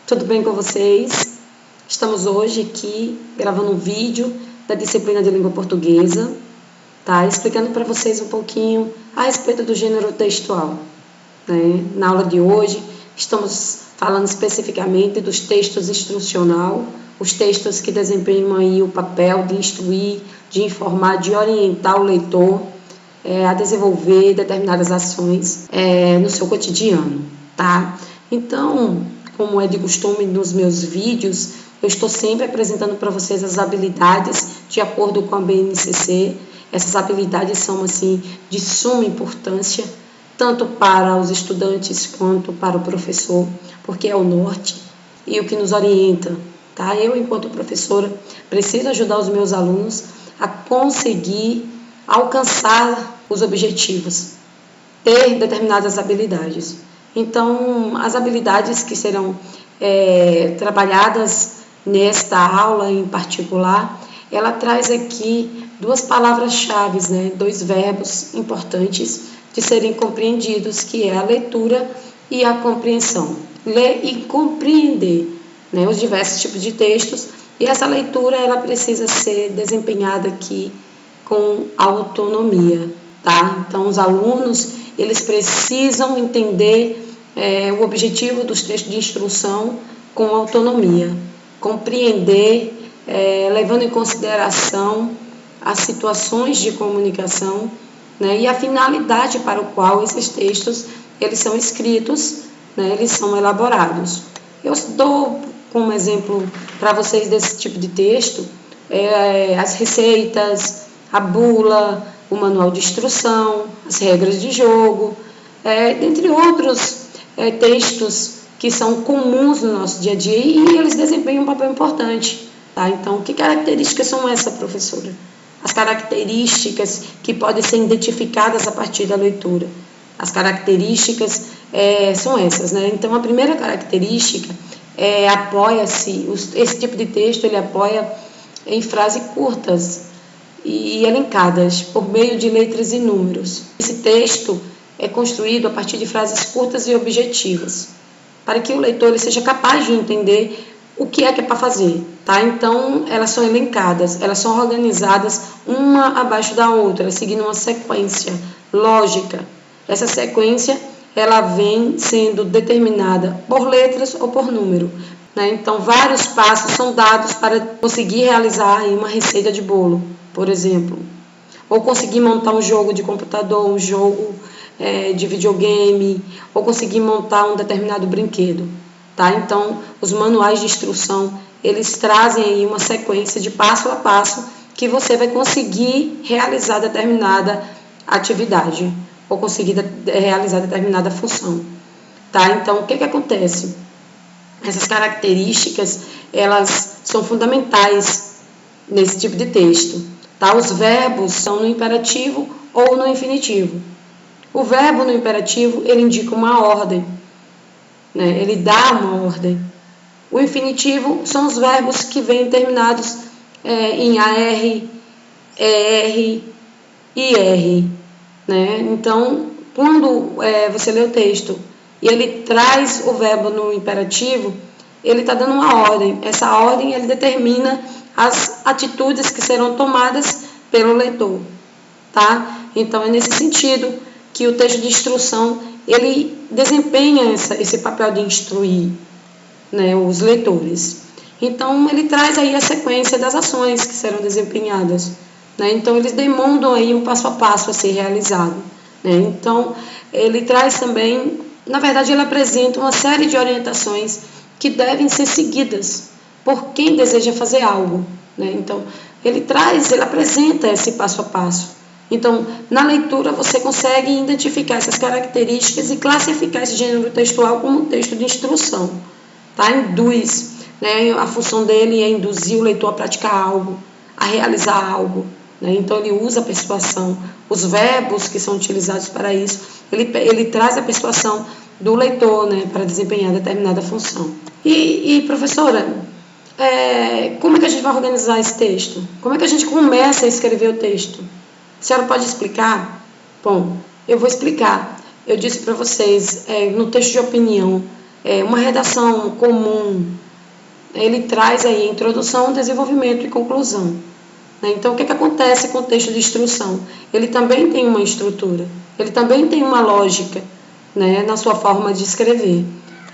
tudo bem com vocês? Estamos hoje aqui gravando um vídeo da disciplina de língua portuguesa, tá? Explicando para vocês um pouquinho a respeito do gênero textual, né? Na aula de hoje estamos falando especificamente dos textos instrucional, os textos que desempenham aí o papel de instruir, de informar, de orientar o leitor a desenvolver determinadas ações no seu cotidiano, tá? Então, como é de costume nos meus vídeos, eu estou sempre apresentando para vocês as habilidades de acordo com a BNCC. Essas habilidades são assim de suma importância, tanto para os estudantes quanto para o professor, porque é o norte e o que nos orienta, tá? Eu, enquanto professora, preciso ajudar os meus alunos a conseguir alcançar os objetivos, ter determinadas habilidades. Então, as habilidades que serão trabalhadas nesta aula em particular, ela traz aqui duas palavras-chave, né? Dois verbos importantes de serem compreendidos, que é a leitura e a compreensão. Ler e compreender, né, os diversos tipos de textos, e essa leitura ela precisa ser desempenhada aqui com autonomia, tá? Então, os alunos eles precisam entender o objetivo dos textos de instrução com autonomia, compreender, levando em consideração as situações de comunicação, né, e a finalidade para o qual esses textos eles são escritos, né, eles são elaborados. Eu dou como exemplo para vocês desse tipo de texto as receitas, a bula, o manual de instrução, as regras de jogo, dentre outros textos que são comuns no nosso dia a dia e eles desempenham um papel importante, tá? Então, que características são essas, professora? As características que podem ser identificadas a partir da leitura. As características são essas, né? Então, a primeira característica apoia-se, esse tipo de texto ele apoia em frases curtas e elencadas por meio de letras e números. Esse texto é construído a partir de frases curtas e objetivas, para que o leitor ele seja capaz de entender o que é para fazer, tá? Então, elas são elencadas, elas são organizadas uma abaixo da outra, seguindo uma sequência lógica. Essa sequência, ela vem sendo determinada por letras ou por número, né? Então, vários passos são dados para conseguir realizar aí uma receita de bolo, por exemplo, ou conseguir montar um jogo de computador, um jogo de videogame, ou conseguir montar um determinado brinquedo, tá? Então, os manuais de instrução, eles trazem aí uma sequência de passo a passo que você vai conseguir realizar determinada atividade, ou conseguir realizar determinada função, tá? Então, o que acontece? Essas características, elas são fundamentais nesse tipo de texto, tá? Os verbos são no imperativo ou no infinitivo. O verbo no imperativo, ele indica uma ordem, né? Ele dá uma ordem. O infinitivo são os verbos que vêm terminados em AR, ER, IR, né? Então, quando você lê o texto e ele traz o verbo no imperativo, ele está dando uma ordem. Essa ordem, ele determina as atitudes que serão tomadas pelo leitor, tá? Então, é nesse sentido que o texto de instrução, ele desempenha esse papel de instruir, né, os leitores. Então, ele traz aí a sequência das ações que serão desempenhadas, né? Então, eles demandam aí um passo a passo a ser realizado, né? Então, ele traz também, na verdade, ele apresenta uma série de orientações que devem ser seguidas por quem deseja fazer algo, né? Então, ele apresenta esse passo a passo. Então, na leitura, você consegue identificar essas características e classificar esse gênero textual como um texto de instrução, tá? Induz, né? A função dele é induzir o leitor a praticar algo, a realizar algo, né? Então, ele usa a persuasão, os verbos que são utilizados para isso, ele traz a persuasão do leitor, né, para desempenhar determinada função. E professora, como é que a gente vai organizar esse texto? Como é que a gente começa a escrever o texto? A senhora pode explicar? Bom, eu vou explicar. Eu disse para vocês, no texto de opinião, uma redação comum, ele traz aí introdução, desenvolvimento e conclusão. Então, o que acontece com o texto de instrução? Ele também tem uma estrutura, ele também tem uma lógica, na sua forma de escrever.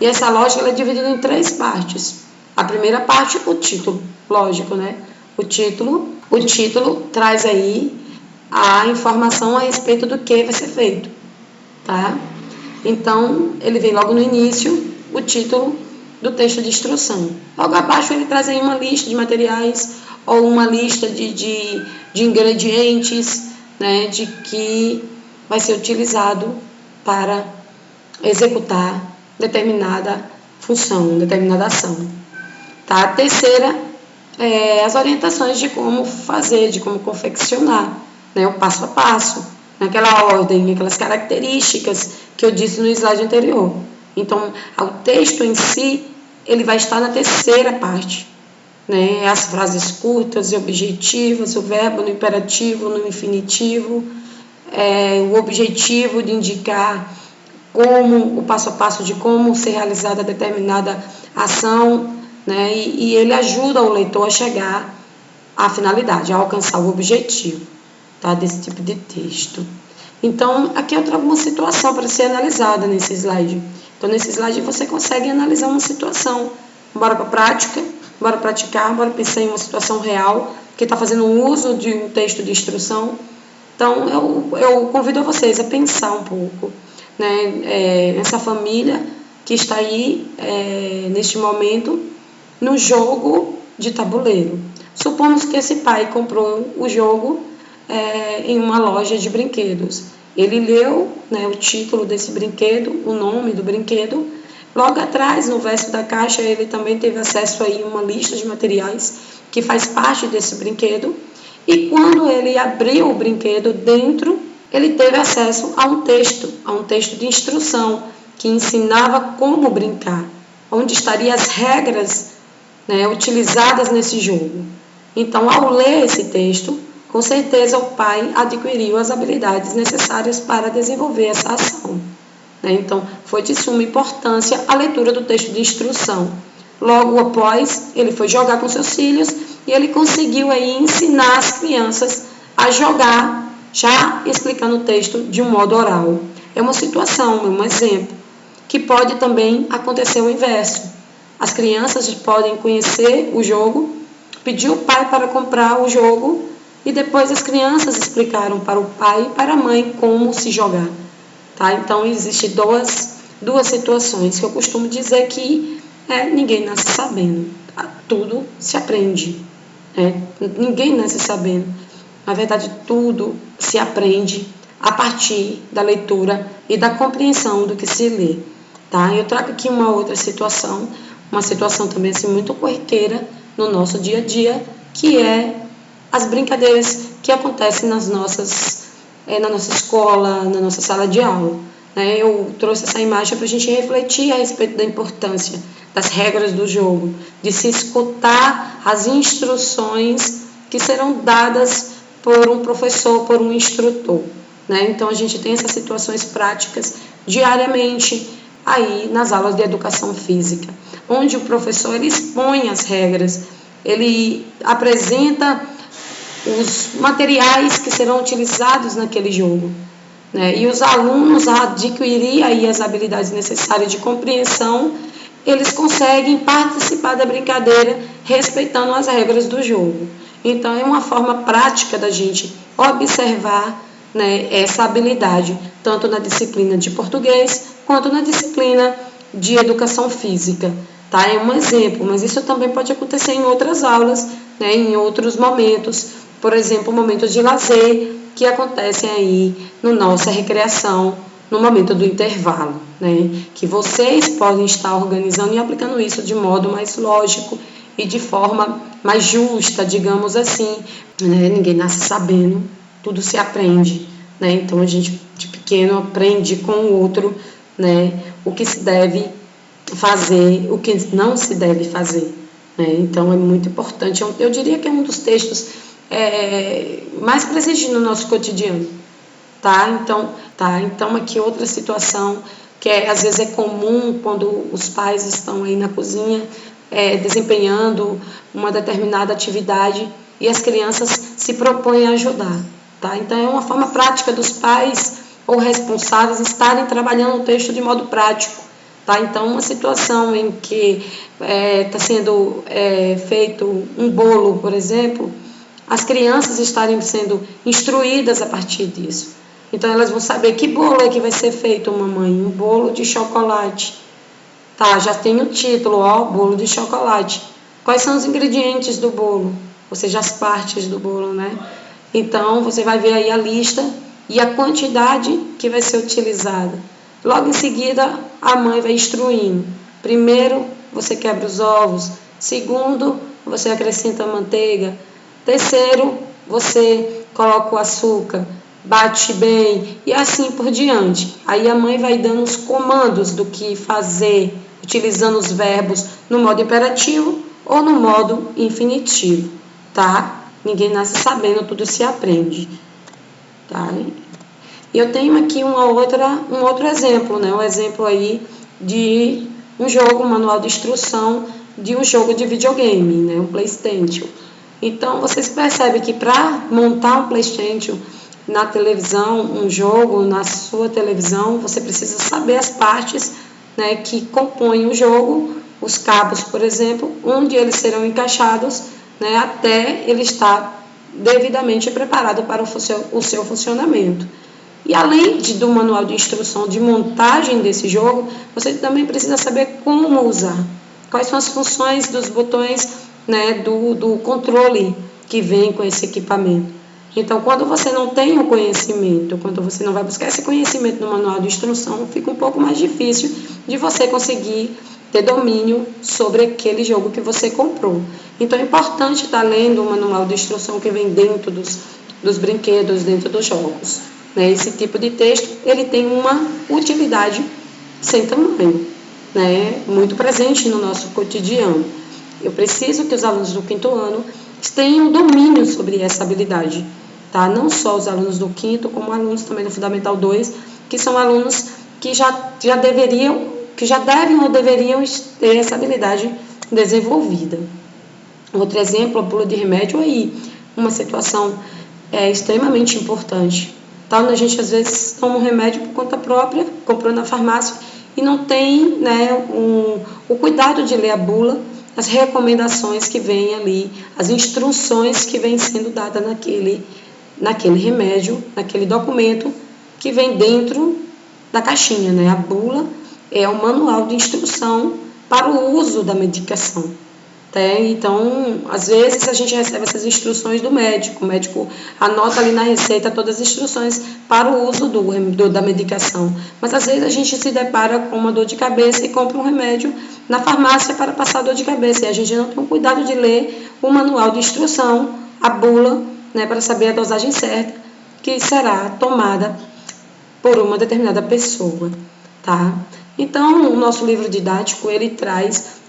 E essa lógica ela é dividida em 3 partes. A primeira parte, o título, lógico, O título traz aí a informação a respeito do que vai ser feito, tá? Então, ele vem logo no início, o título do texto de instrução. Logo abaixo ele traz aí uma lista de materiais ou uma lista de ingredientes, de que vai ser utilizado para executar determinada função, determinada ação. Tá? A terceira as orientações de como fazer, de como confeccionar, o passo a passo, naquela ordem, aquelas características que eu disse no slide anterior. Então, o texto em si, ele vai estar na terceira parte, as frases curtas e objetivas, o verbo no imperativo, no infinitivo, o objetivo de indicar como, o passo a passo de como ser realizada determinada ação, e ele ajuda o leitor a chegar à finalidade, a alcançar o objetivo, tá, desse tipo de texto. Então, aqui eu trago uma situação para ser analisada nesse slide. Então, nesse slide você consegue analisar uma situação. Bora para a prática, bora praticar, bora pensar em uma situação real, que está fazendo uso de um texto de instrução. Então, eu convido vocês a pensar um pouco, nessa família que está aí, neste momento, no jogo de tabuleiro. Supomos que esse pai comprou o jogo em uma loja de brinquedos. Ele leu o título desse brinquedo, o nome do brinquedo. Logo atrás, no verso da caixa, ele também teve acesso a uma lista de materiais que faz parte desse brinquedo. E quando ele abriu o brinquedo, dentro, ele teve acesso a um texto de instrução que ensinava como brincar, onde estariam as regras utilizadas nesse jogo. Então, ao ler esse texto, com certeza o pai adquiriu as habilidades necessárias para desenvolver essa ação. Então, foi de suma importância a leitura do texto de instrução. Logo após, ele foi jogar com seus filhos e ele conseguiu aí ensinar as crianças a jogar, já explicando o texto de um modo oral. É uma situação, é um exemplo, que pode também acontecer o inverso. As crianças podem conhecer o jogo, pedir o pai para comprar o jogo e depois as crianças explicaram para o pai e para a mãe como se jogar. Tá? Então, existem duas situações que eu costumo dizer que ninguém nasce sabendo. Tudo se aprende. Ninguém nasce sabendo. Na verdade, tudo se aprende a partir da leitura e da compreensão do que se lê. Tá? Eu trago aqui uma outra situação, uma situação também assim, muito corriqueira no nosso dia a dia, que é as brincadeiras que acontecem na nossa escola, na nossa sala de aula. Eu trouxe essa imagem para a gente refletir a respeito da importância das regras do jogo, de se escutar as instruções que serão dadas por um professor, por um instrutor. Então, a gente tem essas situações práticas diariamente aí nas aulas de educação física, onde o professor ele expõe as regras, ele apresenta os materiais que serão utilizados naquele jogo. E os alunos, a adquirir aí as habilidades necessárias de compreensão, eles conseguem participar da brincadeira respeitando as regras do jogo. Então, é uma forma prática da gente observar essa habilidade, tanto na disciplina de português, quanto na disciplina de educação física. Tá? É um exemplo, mas isso também pode acontecer em outras aulas, em outros momentos. Por exemplo, momentos de lazer que acontecem aí na nossa recreação, no momento do intervalo, que vocês podem estar organizando e aplicando isso de modo mais lógico e de forma mais justa, digamos assim. Ninguém nasce sabendo, tudo se aprende. Então, a gente de pequeno aprende com o outro o que se deve fazer, o que não se deve fazer. Então, é muito importante. Eu diria que é um dos textos mais presente no nosso cotidiano. Então, aqui outra situação que às vezes é comum quando os pais estão aí na cozinha desempenhando uma determinada atividade e as crianças se propõem a ajudar, tá? Então é uma forma prática dos pais ou responsáveis estarem trabalhando o texto de modo prático, tá? Então uma situação em que está sendo feito um bolo, por exemplo, as crianças estarem sendo instruídas a partir disso. Então elas vão saber que bolo é que vai ser feito, mamãe, um bolo de chocolate. Tá, já tem o título, bolo de chocolate. Quais são os ingredientes do bolo? Ou seja, as partes do bolo, né? Então você vai ver aí a lista e a quantidade que vai ser utilizada. Logo em seguida, a mãe vai instruindo. Primeiro, você quebra os ovos. Segundo, você acrescenta a manteiga. Terceiro, você coloca o açúcar, bate bem e assim por diante. Aí a mãe vai dando os comandos do que fazer, utilizando os verbos no modo imperativo ou no modo infinitivo, tá? Ninguém nasce sabendo, tudo se aprende, tá? E eu tenho aqui um outro exemplo, né? Um exemplo aí de um jogo, um manual de instrução de um jogo de videogame, né? Um PlayStation. Então, vocês percebem que para montar um PlayStation na televisão, um jogo na sua televisão, você precisa saber as partes, né, que compõem o jogo, os cabos, por exemplo, onde eles serão encaixados, né, até ele estar devidamente preparado para o seu funcionamento. E além do manual de instrução de montagem desse jogo, você também precisa saber como usar, quais são as funções dos botões, né, do controle que vem com esse equipamento. Então, quando você não tem o conhecimento, quando você não vai buscar esse conhecimento no manual de instrução, fica um pouco mais difícil de você conseguir ter domínio sobre aquele jogo que você comprou. Então, é importante estar lendo o manual de instrução que vem dentro dos brinquedos, dentro dos jogos. Né? Esse tipo de texto, ele tem uma utilidade sem tamanho, né? Muito presente no nosso cotidiano. Eu preciso que os alunos do 5º ano tenham domínio sobre essa habilidade. Tá? Não só os alunos do 5º, como alunos também do Fundamental 2, que são alunos que já devem ou deveriam ter essa habilidade desenvolvida. Outro exemplo, a bula de remédio aí, uma situação extremamente importante. Tá? Onde a gente às vezes toma um remédio por conta própria, comprou na farmácia e não tem, né, o cuidado de ler a bula, as recomendações que vêm ali, as instruções que vêm sendo dadas naquele remédio, naquele documento que vem dentro da caixinha, né? A bula é o manual de instrução para o uso da medicação. Tá? Então, às vezes a gente recebe essas instruções do médico, o médico anota ali na receita todas as instruções para o uso da medicação, mas às vezes a gente se depara com uma dor de cabeça e compra um remédio na farmácia para passar a dor de cabeça, e a gente não tem o cuidado de ler o manual de instrução, a bula, né, para saber a dosagem certa que será tomada por uma determinada pessoa, tá? Então, o nosso livro didático, ele traz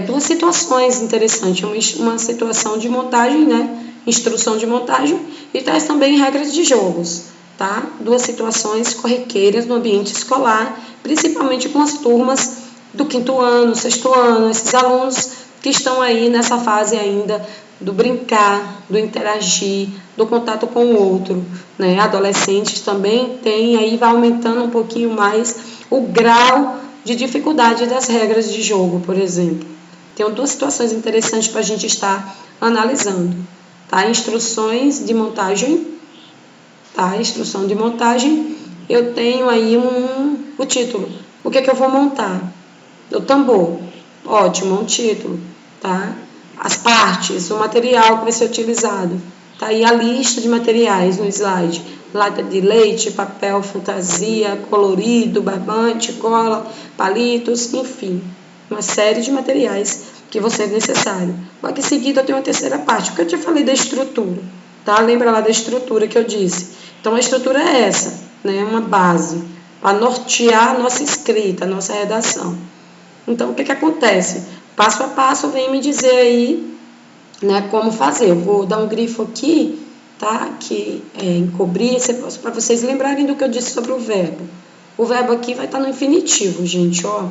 duas situações interessantes, uma situação de montagem, né, instrução de montagem, e traz também regras de jogos, tá? Duas situações corriqueiras no ambiente escolar, principalmente com as turmas do 5º ano, 6º ano, esses alunos que estão aí nessa fase ainda do brincar, do interagir, do contato com o outro, né? Adolescentes também têm, aí vai aumentando um pouquinho mais o grau de dificuldade das regras de jogo, por exemplo. Tem duas situações interessantes para a gente estar analisando, tá? Instruções de montagem, tá? Instrução de montagem, eu tenho aí o título. O que é que eu vou montar? O tambor, ótimo, um título, tá? As partes, o material que vai ser utilizado, tá aí a lista de materiais no slide, lata de leite, papel fantasia, colorido, barbante, cola, palitos, enfim, uma série de materiais que vão ser necessários. Logo em seguida eu tenho a terceira parte, porque eu te falei da estrutura, tá? Lembra lá da estrutura que eu disse? Então a estrutura é essa, né? Uma base para nortear a nossa escrita, a nossa redação. Então, o que acontece? Passo a passo, vem me dizer aí, né, como fazer. Eu vou dar um grifo aqui, tá? Que encobrir, para vocês lembrarem do que eu disse sobre o verbo. O verbo aqui vai estar no infinitivo, gente, ó.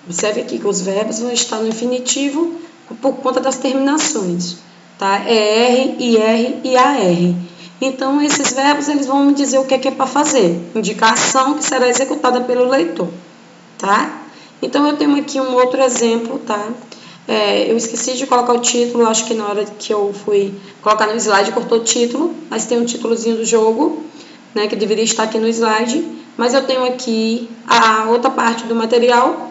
Observe aqui que os verbos vão estar no infinitivo por conta das terminações, tá? ER, IR e AR. Então, esses verbos, eles vão me dizer o que é para fazer. Indicar a ação que será executada pelo leitor, tá? Então, eu tenho aqui um outro exemplo, tá? Eu esqueci de colocar o título, acho que na hora que eu fui colocar no slide cortou o título, mas tem um títulozinho do jogo, né, que deveria estar aqui no slide, mas eu tenho aqui a outra parte do material,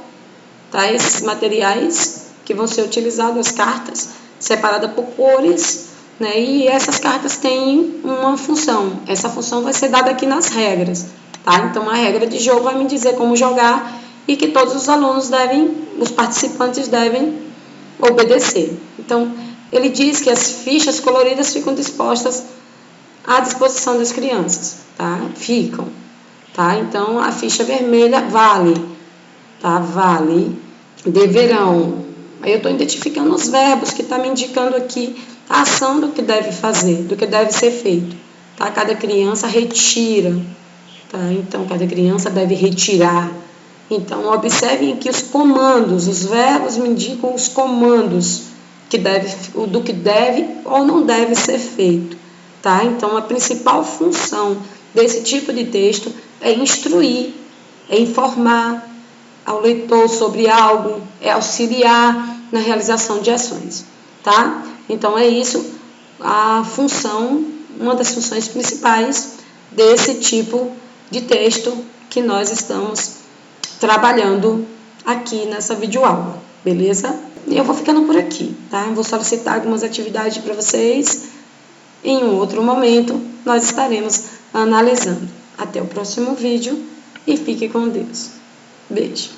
tá? Esses materiais que vão ser utilizados, as cartas, separadas por cores, né? E essas cartas têm uma função, essa função vai ser dada aqui nas regras, tá? Então, a regra de jogo vai me dizer como jogar e que todos os alunos os participantes devem obedecer. Então, ele diz que as fichas coloridas ficam dispostas à disposição das crianças, tá? Ficam, tá? Então, a ficha vermelha vale, tá? Vale, deverão. Aí eu estou identificando os verbos que está me indicando aqui a ação do que deve fazer, do que deve ser feito, tá? Cada criança retira, tá? Então, cada criança deve retirar. Então, observem aqui os comandos, os verbos me indicam os comandos do que deve ou não deve ser feito, tá? Então, a principal função desse tipo de texto é instruir, é informar ao leitor sobre algo, é auxiliar na realização de ações, tá? Então, é isso a função, uma das funções principais desse tipo de texto que nós estamos trabalhando aqui nessa videoaula, beleza? E eu vou ficando por aqui, tá? Vou solicitar algumas atividades para vocês. Em um outro momento, nós estaremos analisando. Até o próximo vídeo e fique com Deus. Beijo!